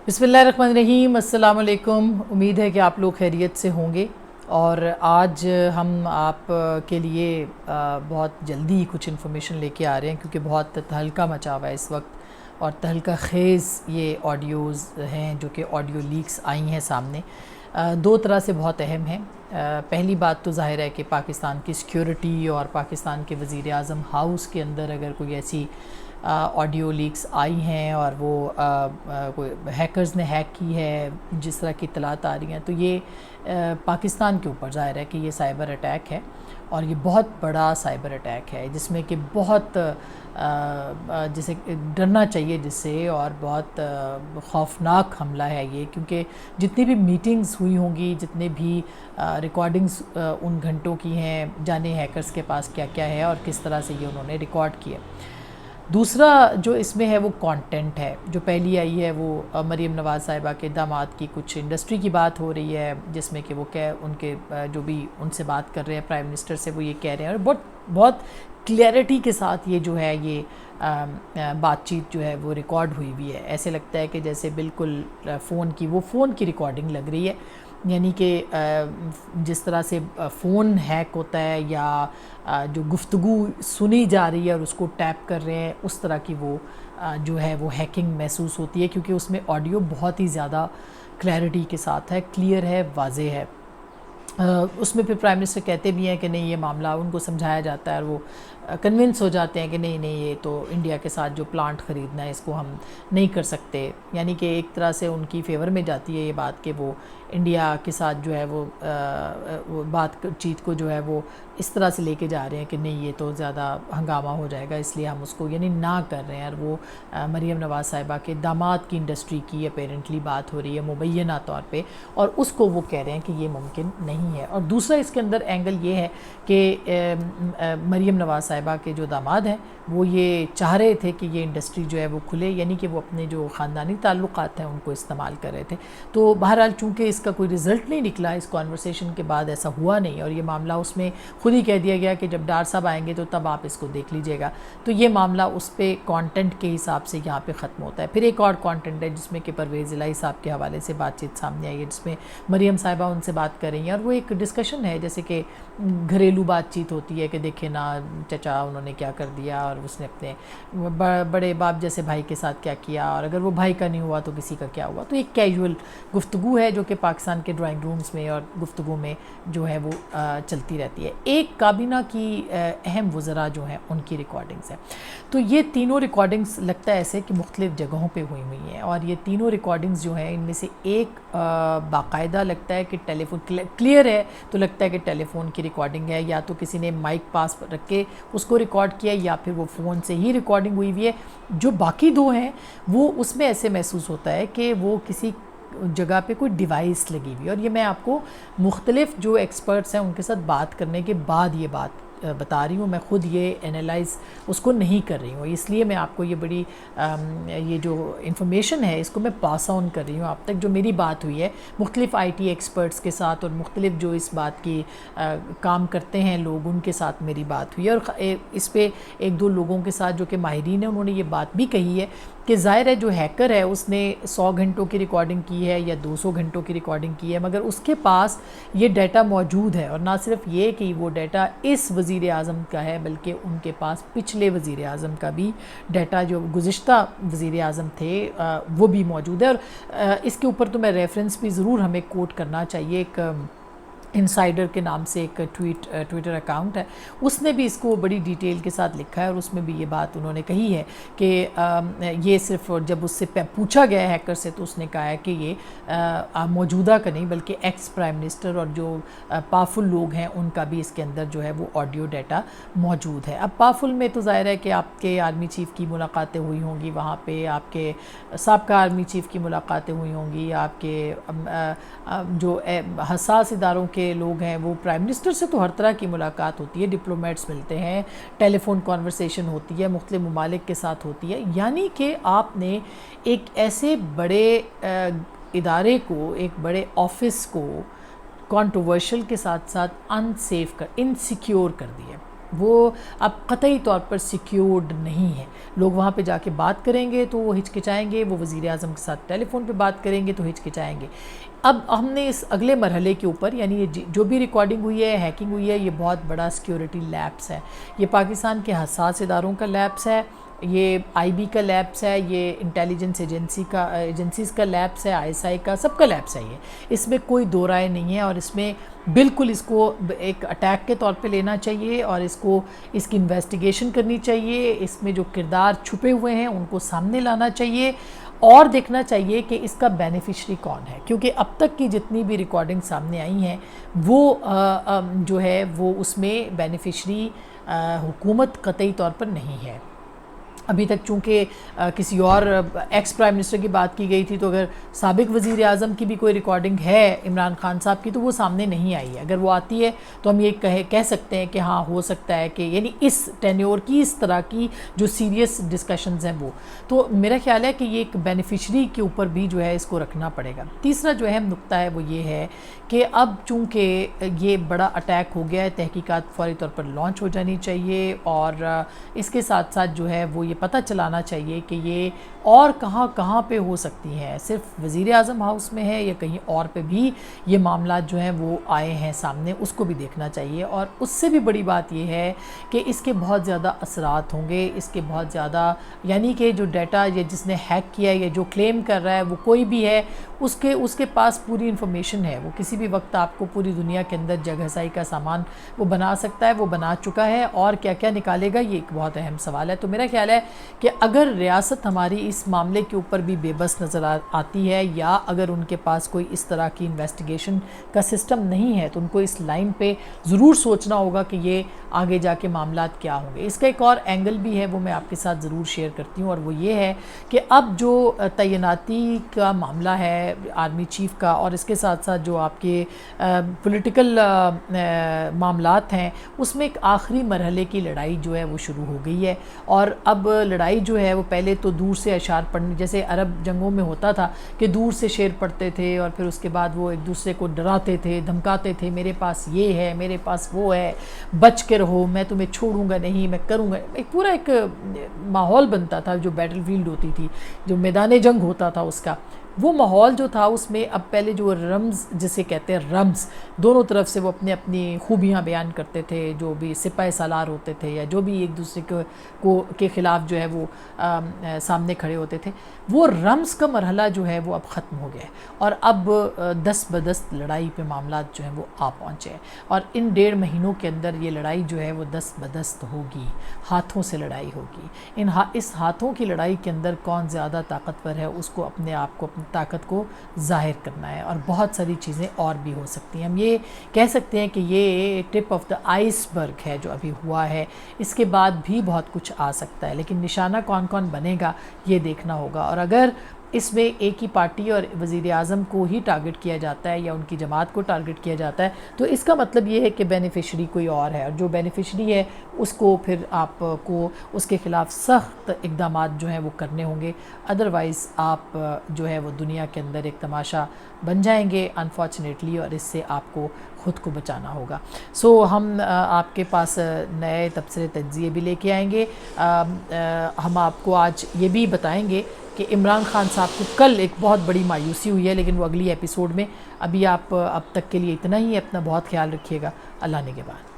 بسم اللہ الرحمن الرحیم، السلام علیکم۔ امید ہے کہ آپ لوگ خیریت سے ہوں گے، اور آج ہم آپ کے لیے بہت جلدی کچھ انفارمیشن لے کے آ رہے ہیں، کیونکہ بہت تہلکہ مچا ہوا ہے اس وقت، اور تہلکہ خیز یہ آڈیوز ہیں جو کہ آڈیو لیکس آئی ہیں سامنے، دو طرح سے بہت اہم ہیں۔ پہلی بات تو ظاہر ہے کہ پاکستان کی سیکیورٹی اور پاکستان کے وزیر اعظم ہاؤس کے اندر اگر کوئی ایسی آڈیو لیکس آئی ہیں اور وہ کوئی ہیکرز نے ہیک کی ہے، جس طرح کی اطلاعات آ رہی ہیں، تو یہ پاکستان کے اوپر ظاہر ہے کہ یہ سائبر اٹیک ہے، اور یہ بہت بڑا سائبر اٹیک ہے جس میں کہ بہت جسے ڈرنا چاہیے جس سے، اور بہت خوفناک حملہ ہے یہ، کیونکہ جتنی بھی میٹنگز ہوئی ہوں گی، جتنے بھی ریکارڈنگز ان گھنٹوں کی ہیں، جانے ہیکرز کے پاس کیا کیا ہے اور کس طرح سے یہ انہوں نے ریکارڈ کیا۔ دوسرا جو اس میں ہے وہ کانٹینٹ ہے۔ جو پہلی آئی ہے وہ مریم نواز صاحبہ کے داماد کی کچھ انڈسٹری کی بات ہو رہی ہے، جس میں کہ وہ ان کے جو بھی ان سے بات کر رہے ہیں پرائم منسٹر سے، وہ یہ کہہ رہے ہیں، اور بہت کلیئرٹی کے ساتھ یہ جو ہے یہ بات چیت جو ہے وہ ریکارڈ ہوئی ہے۔ ایسے لگتا ہے کہ جیسے بالکل فون کی ریکارڈنگ لگ رہی ہے، یعنی کہ جس طرح سے فون ہیک ہوتا ہے یا جو گفتگو سنی جا رہی ہے اور اس کو ٹیپ کر رہے ہیں، اس طرح کی وہ جو ہے وہ ہیکنگ محسوس ہوتی ہے، کیونکہ اس میں آڈیو بہت ہی زیادہ کلیئرٹی کے ساتھ ہے، کلیئر ہے، واضح ہے۔ اس میں پھر پرائم منسٹر کہتے بھی ہیں کہ نہیں، یہ معاملہ ان کو سمجھایا جاتا ہے اور وہ کنونس ہو جاتے ہیں کہ نہیں یہ تو انڈیا کے ساتھ جو پلانٹ خریدنا ہے اس کو ہم نہیں کر سکتے، یعنی کہ ایک طرح سے ان کی فیور میں جاتی ہے یہ بات کہ وہ انڈیا کے ساتھ جو ہے وہ بات چیت کو جو ہے وہ اس طرح سے لے کے جا رہے ہیں کہ نہیں یہ تو زیادہ ہنگامہ ہو جائے گا، اس لیے ہم اس کو یعنی نہ کر رہے ہیں۔ اور وہ مریم نواز صاحبہ کے داماد کی انڈسٹری کی اپیرنٹلی بات ہو رہی ہے مبینہ طور پہ، اور اس کو وہ کہہ رہے ہیں کہ یہ ممکن نہیں ہے۔ اور دوسرا اس کے اندر اینگل یہ ہے کہ مریم نواز صاحبہ کے جو داماد ہیں وہ یہ چاہ رہے تھے کہ یہ انڈسٹری جو ہے وہ کھلے، یعنی کہ وہ اپنے جو خاندانی تعلقات ہیں ان کو استعمال کر رہے تھے۔ تو بہرحال چونکہ اس کا کوئی رزلٹ نہیں نکلا، اس کانورسیشن کے بعد ایسا ہوا نہیں، اور یہ معاملہ اس میں خود ہی کہہ دیا گیا کہ جب ڈار صاحب آئیں گے تو تب آپ اس کو دیکھ لیجئے گا، تو یہ معاملہ اس پہ کانٹینٹ کے حساب سے یہاں پہ ختم ہوتا ہے۔ پھر ایک اور کانٹینٹ ہے جس میں کہ پرویز الہی صاحب کے حوالے سے بات چیت سامنے آئی ہے، جس میں مریم صاحبہ ان سے بات کر رہی ہیں، اور وہ ایک ڈسکشن ہے جیسے کہ گھریلو بات چیت ہوتی ہے کہ دیکھیں نا چچا انہوں نے کیا کر دیا، اور اس نے اپنے بڑے باپ جیسے بھائی کے ساتھ کیا کیا، اور اگر وہ بھائی کا نہیں ہوا تو کسی کا کیا ہوا۔ تو ایک کیجول گفتگو ہے جو کہ پاکستان کے ڈرائنگ رومز میں اور گفتگو میں جو ہے وہ چلتی رہتی ہے۔ ایک کابینہ کی اہم وزراء جو ہیں ان کی ریکارڈنگز ہیں، تو یہ تینوں ریکارڈنگز لگتا ہے ایسے کہ مختلف جگہوں پہ ہوئی ہیں، اور یہ تینوں ریکارڈنگز جو ہیں ان میں سے ایک باقاعدہ لگتا ہے کہ ٹیلی فون کلیئر ہے، تو لگتا ہے کہ ٹیلی فون کی ریکارڈنگ ہے، یا تو کسی نے مائک پاس پر رکھ کے اس کو ریکارڈ کیا، یا پھر وہ فون سے ہی ریکارڈنگ ہوئی ہے۔ جو باقی دو ہیں وہ اس میں ایسے محسوس ہوتا ہے کہ وہ کسی جگہ پہ کوئی ڈیوائس لگی ہوئی، اور یہ میں آپ کو مختلف جو ایکسپرٹس ہیں ان کے ساتھ بات کرنے کے بعد یہ بات بتا رہی ہوں، میں خود یہ انالائز اس کو نہیں کر رہی ہوں، اس لیے میں آپ کو یہ بڑی یہ جو انفارمیشن ہے اس کو میں پاس آن کر رہی ہوں آپ تک۔ جو میری بات ہوئی ہے مختلف آئی ٹی ایکسپرٹس کے ساتھ اور مختلف جو اس بات کی کام کرتے ہیں لوگ، ان کے ساتھ میری بات ہوئی ہے، اور اس پہ ایک دو لوگوں کے ساتھ جو کہ ماہرین ہیں انہوں نے یہ بات بھی کہی ہے کہ ظاہر ہے جو ہیکر ہے اس نے 100 گھنٹوں کی ریکارڈنگ کی ہے یا 200 گھنٹوں کی ریکارڈنگ کی ہے، مگر اس کے پاس یہ ڈیٹا موجود ہے، اور نہ صرف یہ کہ وہ ڈیٹا اس وزیر اعظم کا ہے بلکہ ان کے پاس پچھلے وزیر اعظم کا بھی ڈیٹا جو گزشتہ وزیر اعظم تھے وہ بھی موجود ہے۔ اور اس کے اوپر تو میں ریفرنس بھی ضرور ہمیں کوٹ کرنا چاہیے، ایک انسائیڈر کے نام سے ایک ٹویٹر اکاؤنٹ ہے، اس نے بھی اس کو بڑی ڈیٹیل کے ساتھ لکھا ہے، اور اس میں بھی یہ بات انہوں نے کہی ہے کہ یہ صرف جب اس سے پوچھا گیا ہے ہیکر سے تو اس نے کہا ہے کہ یہ موجودہ کا نہیں بلکہ ایکس پرائم منسٹر اور جو پاورفل لوگ ہیں ان کا بھی اس کے اندر جو ہے وہ آڈیو ڈیٹا موجود ہے۔ اب پاورفل میں تو ظاہر ہے کہ آپ کے آرمی چیف کی ملاقاتیں ہوئی ہوں گی، وہاں پہ آپ کے سابقہ آرمی چیف کی ملاقاتیں ہوئی ہوں گی، آپ کے جو حساس اداروں کے لوگ ہیں وہ پرائم منسٹر سے تو ہر طرح کی ملاقات ہوتی ہے، ڈپلومیٹس ملتے ہیں، ٹیلی فون کانورسیشن ہوتی ہے، مختلف ممالک کے ساتھ ہوتی ہے، یعنی کہ آپ نے ایک ایسے بڑے ادارے کو، ایک بڑے آفس کو کنٹروورشل کے ساتھ ساتھ انسیکیور کر دیا۔ وہ اب قطعی طور پر سیکیورڈ نہیں ہے. لوگ وہاں پہ جا کے بات کریں گے تو وہ ہچکچائیں گے، وہ وزیر اعظم کے ساتھ ٹیلی فون پہ بات کریں گے تو ہچکچائیں گے. اب ہم نے اس اگلے مرحلے کے اوپر، یعنی یہ جو بھی ریکارڈنگ ہوئی ہے، ہیکنگ ہوئی ہے، یہ بہت بڑا سیکیورٹی لیپس ہے. یہ پاکستان کے حساس اداروں کا لیپس ہے، یہ آئی بی کا لیپس ہے، یہ انٹیلیجنس ایجنسیز کا لیپس ہے، آئی ایس آئی کا، سب کا لیپس ہے. یہ اس میں کوئی دو رائے نہیں ہے، اور اس میں بالکل اس کو ایک اٹیک کے طور پہ لینا چاہیے، اور اس کی انویسٹیگیشن کرنی چاہیے. اس میں جو کردار چھپے ہوئے ہیں ان کو سامنے لانا چاہیے، اور دیکھنا چاہیے کہ اس کا بینیفیشری کون ہے، کیونکہ اب تک کی جتنی بھی ریکارڈنگ سامنے آئی ہیں وہ جو ہے وہ اس میں بینیفیشری حکومت قطعی طور پر نہیں ہے. ابھی تک چونکہ کسی اور ایکس پرائم منسٹر کی بات کی گئی تھی، تو اگر سابق وزیر اعظم کی بھی کوئی ریکارڈنگ ہے عمران خان صاحب کی تو وہ سامنے نہیں آئی ہے. اگر وہ آتی ہے تو ہم یہ کہہ سکتے ہیں کہ ہاں ہو سکتا ہے کہ یعنی اس ٹینیور کی، اس طرح کی جو سیریس ڈسکشنز ہیں وہ. تو میرا خیال ہے کہ یہ ایک بینیفیشری کے اوپر بھی جو ہے اس کو رکھنا پڑے گا. تیسرا جو اہم نقطہ ہے وہ یہ ہے کہ اب چونکہ یہ بڑا اٹیک ہو گیا ہے، تحقیقات فوری طور پر لانچ ہو جانی چاہیے، اور اس کے ساتھ ساتھ جو ہے وہ یہ پتہ چلانا چاہیے کہ یہ اور کہاں پہ ہو سکتی ہیں. صرف وزیر اعظم ہاؤس میں ہے یا کہیں اور پہ بھی یہ معاملات جو ہیں وہ آئے ہیں سامنے، اس کو بھی دیکھنا چاہیے. اور اس سے بھی بڑی بات یہ ہے کہ اس کے بہت زیادہ اثرات ہوں گے، اس کے بہت زیادہ، یعنی کہ جو ڈیٹا یا جس نے ہیک کیا ہے یا جو کلیم کر رہا ہے وہ کوئی بھی ہے، اس کے پاس پوری انفارمیشن ہے. وہ کسی بھی وقت آپ کو پوری دنیا کے اندر جگ ہسائی کا سامان وہ بنا سکتا ہے، وہ بنا چکا ہے، اور کیا کیا نکالے گا یہ ایک بہت اہم سوال ہے. تو میرا خیال ہے کہ اگر ریاست ہماری اس معاملے کے اوپر بھی بے بس نظر آتی ہے، یا اگر ان کے پاس کوئی اس طرح کی انویسٹیگیشن کا سسٹم نہیں ہے، تو ان کو اس لائن پہ ضرور سوچنا ہوگا کہ یہ آگے جا کے معاملات کیا ہوں گے. اس کا ایک اور اینگل بھی ہے، وہ میں آپ کے ساتھ ضرور شیئر کرتی ہوں، اور وہ یہ ہے کہ اب جو تعیناتی کا معاملہ ہے آرمی چیف کا، اور اس کے ساتھ ساتھ جو آپ کے پولیٹیکل معاملات ہیں، اس میں ایک آخری مرحلے کی لڑائی جو ہے وہ شروع ہو گئی ہے. اور اب لڑائی جو ہے وہ پہلے تو دور سے اشعار پڑھنے، جیسے عرب جنگوں میں ہوتا تھا کہ دور سے شعر پڑھتے تھے، اور پھر اس کے بعد وہ ایک دوسرے کو ڈراتے تھے، دھمکاتے تھے، میرے پاس یہ ہے، میرے پاس وہ ہے، بچ کے رہو، میں تمہیں چھوڑوں گا نہیں، میں کروں گا. ایک پورا ایک ماحول بنتا تھا، جو بیٹل فیلڈ ہوتی تھی، جو میدان جنگ ہوتا تھا اس کا، وہ ماحول جو تھا اس میں اب پہلے جو رمز جسے کہتے ہیں رمز، دونوں طرف سے وہ اپنی خوبیاں بیان کرتے تھے، جو بھی سپاہ سالار ہوتے تھے یا جو بھی ایک دوسرے کے خلاف جو ہے وہ سامنے کھڑے ہوتے تھے، وہ رمز کا مرحلہ جو ہے وہ اب ختم ہو گیا ہے. اور اب دست بدست لڑائی پہ معاملات جو ہیں وہ آ پہنچے ہیں، اور ان 1.5 مہینوں کے اندر یہ لڑائی جو ہے وہ دست بدست ہوگی، ہاتھوں سے لڑائی ہوگی. اس ہاتھوں کی لڑائی کے اندر کون زیادہ طاقتور ہے، اس کو اپنے آپ کو، اپنی طاقت کو ظاہر کرنا ہے. اور بہت ساری چیزیں اور بھی ہو سکتی ہیں. ہم یہ کہہ سکتے ہیں کہ یہ ٹپ آف دا آئس برگ ہے جو ابھی ہوا ہے، اس کے بعد بھی بہت کچھ آ سکتا ہے، لیکن نشانہ کون کون بنے گا یہ دیکھنا ہوگا. اور اگر اس میں ایک ہی پارٹی اور وزیر اعظم کو ہی ٹارگٹ کیا جاتا ہے یا ان کی جماعت کو ٹارگٹ کیا جاتا ہے، تو اس کا مطلب یہ ہے کہ بینیفیشری کوئی اور ہے، اور جو بینیفیشری ہے اس کو پھر آپ کو اس کے خلاف سخت اقدامات جو ہیں وہ کرنے ہوں گے. ادروائز آپ جو ہے وہ دنیا کے اندر ایک تماشا بن جائیں گے انفارچونیٹلی، اور اس سے آپ کو خود کو بچانا ہوگا. ہم آپ کے پاس نئے تبصرے تجزیے بھی لے کے آئیں گے. ہم آپ کو آج یہ بھی بتائیں گے کہ عمران خان صاحب کو کل ایک بہت بڑی مایوسی ہوئی ہے، لیکن وہ اگلی ایپیسوڈ میں. ابھی آپ اب تک کے لیے اتنا ہی. اپنا بہت خیال رکھیے گا. اللہ نگہبان.